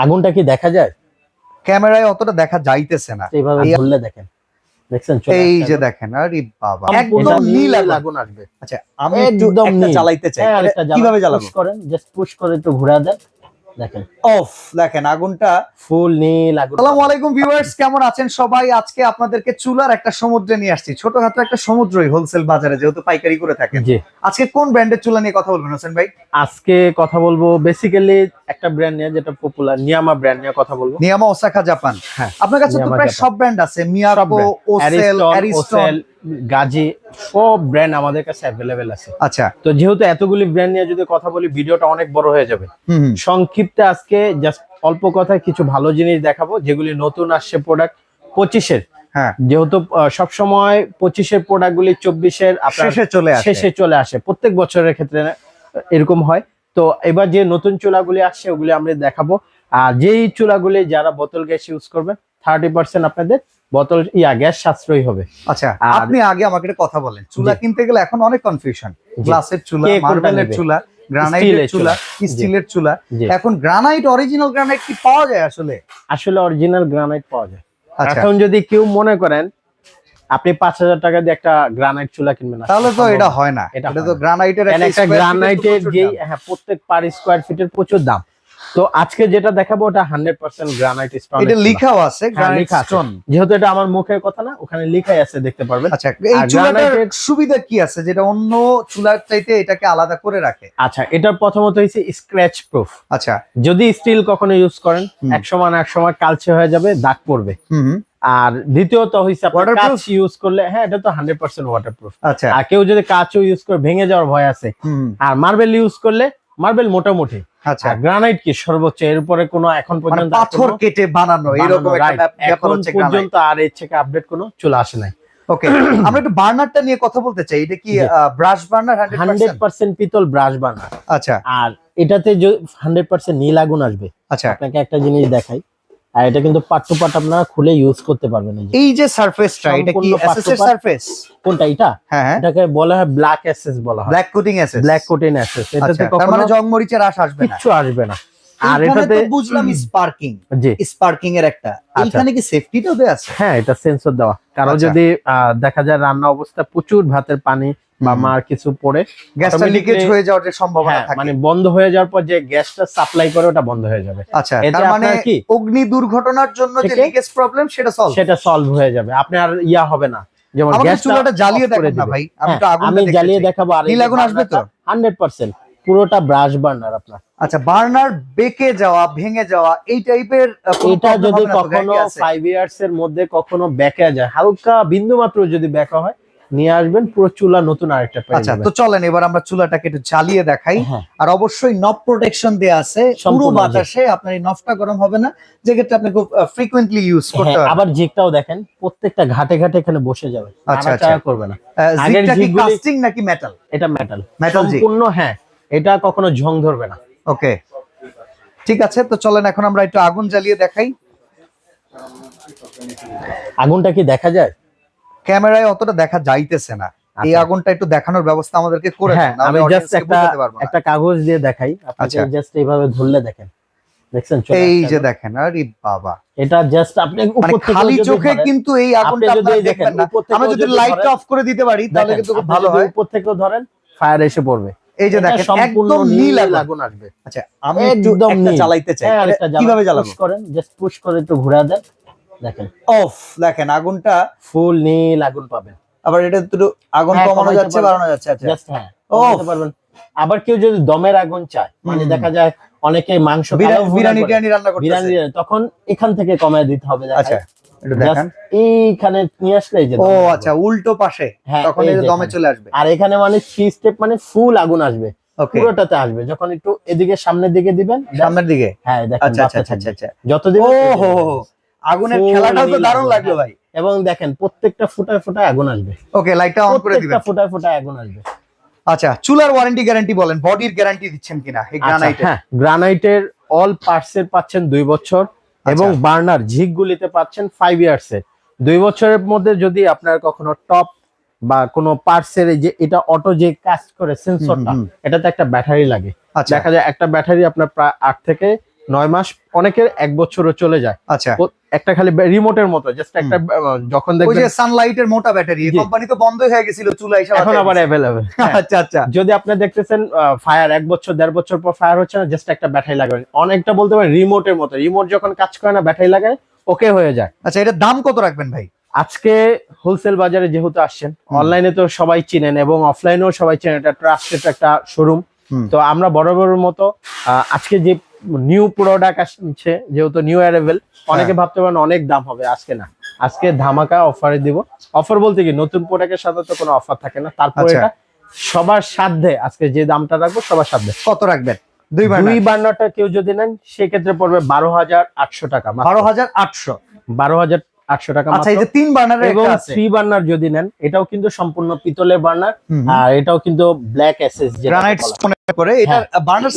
আগুনটা কি দেখা যায়? ক্যামেরায় অতটা দেখা যাইতেছে না। এইভাবে ধরলে দেখেন, দেখছেন? এই যে দেখেন, আরে বাবা, একদম নীল আগুন। আগুন আসবে। আচ্ছা, আমি একটু একটা জ্বালাইতে চাই। কিভাবে জ্বালাবো? পুশ করেন, জাস্ট পুশ করে একটু ঘুরা দেন, দেখেন অফ। দেখেন আগুনটা ফুল নীল আগুন। আসসালামু আলাইকুম ভিউয়ার্স, কেমন আছেন সবাই? আজকে আপনাদেরকে চুলার একটা সমুদ্রে নিয়ে আসছি, ছোটখাটো একটা সমুদ্রই হোলসেল বাজারে, যেহেতু পাইকারি করে থাকেন। জি, আজকে কোন ব্র্যান্ডের চুলা নিয়ে কথা বলবেন হোসেন ভাই? আজকে কথা বলবো বেসিক্যালি একটা ব্র্যান্ড নিয়ে, যেটা পপুলার, নিয়ামা ব্র্যান্ড নিয়ে কথা বলবো। নিয়ামা ওসাকা জাপান। হ্যাঁ, আপনার কাছে তো নিয়ামা প্রায় জাপান। সব ব্র্যান্ড আছে, মিয়াকো, ওসেল, অ্যারিস্টন, গাজি, সব ব্র্যান্ড আমাদের কাছে অ্যাভেলেবেল আছে। আচ্ছা, তো যেহেতু এতগুলি ব্র্যান্ড নিয়ে যদি কথা বলি, ভিডিওটা অনেক বড় হয়ে যাবে। হুম, সংক্ষিপ্তে আজকে জাস্ট অল্প কথায় কিছু ভালো জিনিস দেখাবো, যেগুলি নতুন আসছে প্রোডাক্ট 25-এর। হ্যাঁ, যেহেতু সবসময় 25-এর প্রোডাক্ট গুলি 24-এর শেষে চলে আসে, প্রত্যেক বছরের ক্ষেত্রে এরকম হয়। তো এবার যে নতুন চুলাগুলি আসছে ওগুলি আমরা দেখাবো। আর যেই চুলাগুলি যারা বোতল গ্যাস ইউজ করবে, 30% আপনাদের বোতল গ্যাস সাশ্রয়ী হবে। আচ্ছা, আপনি আগে আমাকে একটা কথা বলেন, চুলা কিনতে গেলে এখন অনেক কনফিউশন, গ্লাসের চুলা, মার্বেলের চুলা, গ্রানাইটের চুলা, স্টিলের চুলা। এখন গ্রানাইট, অরিজিনাল গ্রানাইট কি পাওয়া যায়? আসলে অরিজিনাল গ্রানাইট পাওয়া যায়। এখন যদি কেউ মনে করেন আপনি 5,000 টাকা দিয়ে একটা গ্রানাইট চুলা কিনবেন, তাহলে তো এটা হয় না। এটা তো গ্রানাইটের একটা গ্রানাইটের যে প্রত্যেক পার স্কয়ার ফিটের প্রচুর দাম। তো আজকে যেটা দেখাবো ওটা 100% গ্রানাইট স্টোন। এটা লেখাও আছে গ্রানাইট স্টোন, যেহেতু এটা আমার মুখের কথা না, ওখানে লেখাই আছে, দেখতে পারবেন। আচ্ছা, এই চুলাটার সুবিধা কি আছে যেটা অন্য চুলার চাইতে এটাকে আলাদা করে রাখে? আচ্ছা, এটার প্রথমত হইছে স্ক্র্যাচ প্রুফ। আচ্ছা, যদি স্টিল কখনো ইউজ করেন, এক সময় কালচে হয়ে যাবে, দাগ পড়বে। আর দ্বিতীয়ত হইছে আপনার কাঁচ ইউজ করলে, হ্যাঁ এটা তো 100% ওয়াটারপ্রুফ। আচ্ছা, আর কেউ যদি কাঁচও ইউজ করে ভেঙে যাওয়ার ভয় আছে। আর মার্বেল ইউজ করলে, মার্বেল মোটামুটি, আচ্ছা, গ্রানাইট কি সর্বোচ্চ, এর উপরে কোনো এখন পর্যন্ত পাথর কেটে বানানো এরকম একটা ব্যাপার হচ্ছে পর্যন্ত, আর এর থেকে আপডেট কোনো চলে আসে নাই। ওকে, আমরা একটু বার্নারটা নিয়ে কথা বলতে চাই। এটা কি ব্রাশ বার্নার? 100% পিতল ব্রাশ বার্নার। আচ্ছা, আর এটাতে 100% নীল আগুন আসবে। আচ্ছা, আপনাকে একটা জিনিস দেখাই, আর এটা কিন্তু পার্ট টু পার্ট আপনারা খুলে ইউজ করতে পারবেন। এই যে সারফেসটা, এটা কি এসএস এর সারফেস? কোনটা? এটা, হ্যাঁ, এটাকে বলা হয় ব্ল্যাক এসএস বলা হয়, black coating SS. Black coating SS. এটাতে তার মানে জং মরিচের আশ আসবে না, কিচ্ছু আসবে না। আর এটাতে বুঝলাম স্পার্কিং, জি, স্পার্কিং এর একটা, এখানে কি সেফটিটাও দেয়া আছে? হ্যাঁ, এটা সেন্সর দেওয়া। কারণ যদি দেখা যায় রান্না অবস্থা প্রচুর ভাতের পানি বা মার কিছু পড়ে, গ্যাসটা লিকেজ হয়ে যাওয়ার যে সম্ভাবনা থাকে, মানে বন্ধ হয়ে যাওয়ার পর যে গ্যাসটা সাপ্লাই করে ওটা বন্ধ হয়ে যাবে। আচ্ছা, তার মানে কি অগ্নি দুর্ঘটনার জন্য যে লিকেজ প্রবলেম সেটা সলভ হয়ে যাবে। আপনি আর হবে না। যেমন চুলাটা জ্বালিয়ে দেখেন না ভাই, আমি তো আমি জ্বালিয়ে দেখাবো। আর নীল আগুন আসবে তো 100%, পুরোটা ব্রাশ বার্নার আপনার। আচ্ছা, বার্নার বেঁকে যাওয়া, ভেঙে যাওয়া, এই টাইপের, এটা যদি কখনো 5 ইয়ার্স এর মধ্যে কখনো বেঁকে যায়, হালকা বিন্দু মাত্র যদি বেঁকা হয়, নিয়ে আসবেন, পুরো চুলা নতুন আরেকটা পেয়ে যাবেন। আচ্ছা, তো চলেন এবার আমরা চুলাটাকে একটু জ্বালিয়ে দেখাই। আর অবশ্যই নব প্রোটেকশন দেয়া আছে, পুরো বাতাসে আপনার এই নবটা গরম হবে না, যে ক্ষেত্রে আপনি খুব ফ্রিকোয়েন্টলি ইউজ করতে পারবেন। আবার জিগটাও দেখেন, প্রত্যেকটা ঘাটে ঘাটে এখানে বসে যাবে, নাড়াচাড়া করবে না। জিগটা কি কাস্টিং নাকি মেটাল? এটা মেটাল সম্পূর্ণ। হ্যাঁ, এটা কখনো ঝং ধরবে না। ওকে, ঠিক আছে, তো চলেন এখন আমরা একটু আগুন জ্বালিয়ে দেখাই। আগুনটা কি দেখা যায়? ক্যামেরায় অতটা দেখা যাইতেছে না। এই আগুনটা একটু দেখানোর ব্যবস্থা আমাদেরকে করে দেন, আমি জাস্ট একটা কাগজ দিয়ে দেখাই আপনাকে। জাস্ট এইভাবে ধরলে দেখেন, দেখছেন? এই যে দেখেন, আরে বাবা, এটা জাস্ট আপনি উপর থেকে খালি চোখে কিন্তু এই আগুনটা আপনারা দেখবেন না। আমরা যদি লাইটটা অফ করে দিতে পারি তাহলে কিন্তু খুব ভালো হয়। উপর থেকেও ধরেন, ফায়ার এসে পড়বে। এই যে দেখেন, একদম নীল আগুন আসবে। আচ্ছা, আমি একদম জ্বালাইতে চাই। কিভাবে জ্বালাবো? পুশ করেন, জাস্ট পুশ করে একটু ঘুরা দেন, দেখেন অফ। দেখেন আগুনটা ফুল নীল আগুন পাবেন। আবার এটা একটু আগুন কমানো যাচ্ছে, বাড়ানো যাচ্ছে। আচ্ছা, জাস্ট কমাতে পারবেন। আবার কেউ যদি দমের আগুন চায়, মানে দেখা যায় অনেকে মাংস বিরিয়ানি রান্না করতেছে, তখন এখান থেকে কমায় দিতে হবে। আচ্ছা, এটা দেখেন, এইখানে নিয়ে আসলে এই যে, ও আচ্ছা, উল্টো পাশে, তখন এই যে দমে চলে আসবে। আর এখানে মানে 3 স্টেপ, মানে ফুল আগুন আসবে, পুরোটাতে আসবে। যখন একটু এদিকে সামনের দিকে দিবেন, সামনের দিকে, হ্যাঁ দেখেন, আচ্ছা, যত দিবেন, আগুনের খেলাটাও তো দারুণ লাগলো ভাই। এবং দেখেন প্রত্যেকটা ফুটায় ফুটায় আগুন আসবে। ওকে, লাইটটা অন করে দিবেন, ফুটায় ফুটায় আগুন আসবে। আচ্ছা, চুলার ওয়ারেন্টি গ্যারান্টি বলেন, বডির গ্যারান্টি দিচ্ছেন কিনা এই গ্রানাইটের? হ্যাঁ, গ্রানাইটের অল পার্টস এর পাচ্ছেন 2 বছর, এবং বার্নার ঝিকগুলিতে পাচ্ছেন 5 ইয়ার্স এর। 2 বছরের মধ্যে যদি আপনার কখনো টপ বা কোনো পার্টস এর, যে এটা অটো যে কাজ করে সেন্সরটা, এটাতে একটা ব্যাটারি লাগে। দেখা যায় একটা ব্যাটারি আপনার প্রায় 8 থেকে 9 মাস, অনেকের 1 বছরও চলে যায়। আচ্ছা, একটা খালি রিমোটের মতো জাস্ট একটা, যখন ওই যে দেখবেন সানলাইটের মোটা ব্যাটারি, এই কোম্পানি তো বন্ধ হয়ে গেছিল, চুলা হিসাবে এখন আবার অ্যাভেলেবেল। আচ্ছা আচ্ছা, যদি আপনি দেখতেছেন ফায়ার 1 বছর 1.5 বছর পর ফায়ার হচ্ছে না, জাস্ট একটা ব্যাটারি লাগাবেন, অনেকটা বলতে পারেন রিমোটের মতো, রিমোট যখন কাজ করে না ব্যাটারি লাগায় ওকে হয়ে যায়। আচ্ছা, এটার দাম কত রাখবেন ভাই? আজকে হোলসেল বাজারে যেহেতু আসছেন, অনলাইনে তো সবাই চিনেন এবং অফলাইনেও সবাই চেনেন, এটা ট্রাস্টেড একটা শোরুম। তো আমরা বরাবরের মতো আজকে যে নিউ প্রোডাক্ট আসছে, যেহেতু নিউ অ্যারাইভেল, অনেকে ভাবতে পারেন অনেক দাম হবে, আজকে না, আজকে ধামাকা অফারে দিব। অফার বলতে কি, নতুন প্রোডাক্টের সাথে তো কোনো অফার থাকে না, তারপর এটা সবার সাধ্যে আজকে যে দামটা রাখবো সবার সাধ্যে। কত রাখবেন? 2 বার্নারটা কেউ যদি নেন সেক্ষেত্রে পড়বে 12,800 টাকা। 12,800? 12,800 টাকা। আচ্ছা, এই যে 3 বার্নারের এবং একটা আছে, 3 বার্নার যদি নেন, এটাও কিন্তু সম্পূর্ণ পিতলের বার্নার, আর এটাও কিন্তু ব্ল্যাক এসএস, গ্রানাইট স্টোন করে। এটা বার্নার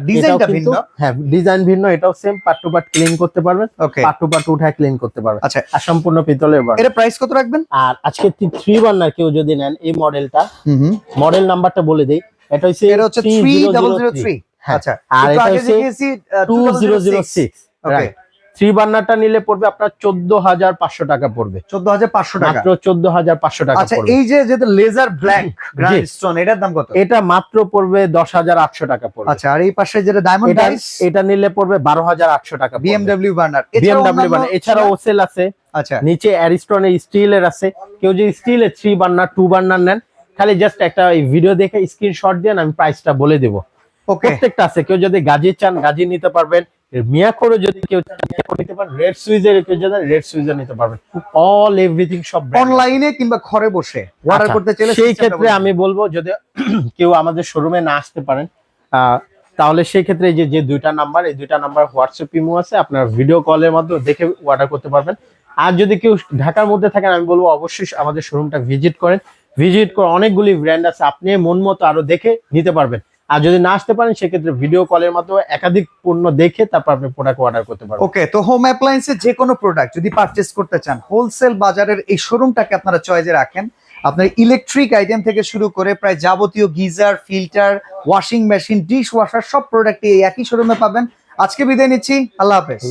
ডিজাইনটা ভিন্ন। হ্যাঁ, ডিজাইন ভিন্ন, এটাও same, part to part clean করতে পারবেন, পার্ট টু পার্ট উঠায় ক্লিন করতে পারবেন। আচ্ছা, আর সম্পূর্ণ পিতলের বার্নার। এর প্রাইস কত রাখবেন? আর আজকে 3 বার্নার কেউ যদি নেন, এই মডেলটা, মডেল নাম্বারটা বলে দেই, এটা হচ্ছে 3003। আচ্ছা, আর এটা হচ্ছে 2006। ওকে, 3 বার্নারটা নিলে পড়বে আপনার 14,500 টাকা পড়বে। 14,500 টাকা, মাত্র 14,500 টাকা। আচ্ছা, এই যে যেটা লেজার ব্ল্যাক গ্রানাইট স্টোন, এটার দাম কত? এটা মাত্র পড়বে 10,800 টাকা পড়বে। আচ্ছা, আর এই পাশে যেটা ডায়মন্ড ডাইস, এটা নিলে পড়বে 12,800 টাকা। BMW বার্নার, BMW বার্নার, এছাড়াও ওসেল আছে। আচ্ছা, নিচে অ্যারিস্টনের স্টিলের আছে। কেউ যদি স্টিলের 3 বার্নার 2 বার্নার নেন, খালি জাস্ট একটা ভিডিও দেখে স্ক্রিনশট দেন, আমি প্রাইসটা বলে দেব। প্রত্যেকটা আছে। কেউ যদি গাজি চান গাজি নিতে পারবেন, মিয়াকোরও যদি কেউ চান মিয়াকোর নিতে পারেন, রেড সুইজের কেউ যদি রেড সুইজের নিতে পারবেন। অল এভরিথিং সব অনলাইনে কিংবা ঘরে বসে অর্ডার করতে চাইলে সেই ক্ষেত্রে আমি বলবো, যদি কেউ আমাদের শোরুমে না আসতে পারেন, তাহলে সেই ক্ষেত্রে যে 2টা নাম্বার, এই 2টা নাম্বার হোয়াটসঅ্যাপ ইমো আছে, আপনারা ভিডিও কলের মাধ্যমে দেখে অর্ডার করতে পারবেন। আর যদি কেউ ঢাকার মধ্যে থাকেন, আমি বলবো অবশ্যই আমাদের শোরুমটা ভিজিট করেন। ভিজিট করে অনেকগুলি ব্র্যান্ড আছে, আপনি মন মতো আরো দেখে নিতে পারবেন। আর যদি না আসতে পারেন, সেক্ষেত্রে ভিডিও কলের মাধ্যমে একাধিক পণ্য দেখে তারপর আপনি প্রোডাক্ট অর্ডার করতে পারবেন। ওকে, তো হোম অ্যাপ্লায়েন্সের যে কোনো প্রোডাক্ট যদি পারচেজ করতে চান, হোলসেল বাজারের এই শোরুমটাকে আপনারা চয়েসে রাখেন। আপনার ইলেকট্রিক আইটেম থেকে শুরু করে প্রায় যাবতীয় geyser, filter, washing machine, dish washer সব প্রোডাক্ট এই একই শোরুমে পাবেন। আজকে বিদায় নিচ্ছি, আল্লাহ হাফেজ।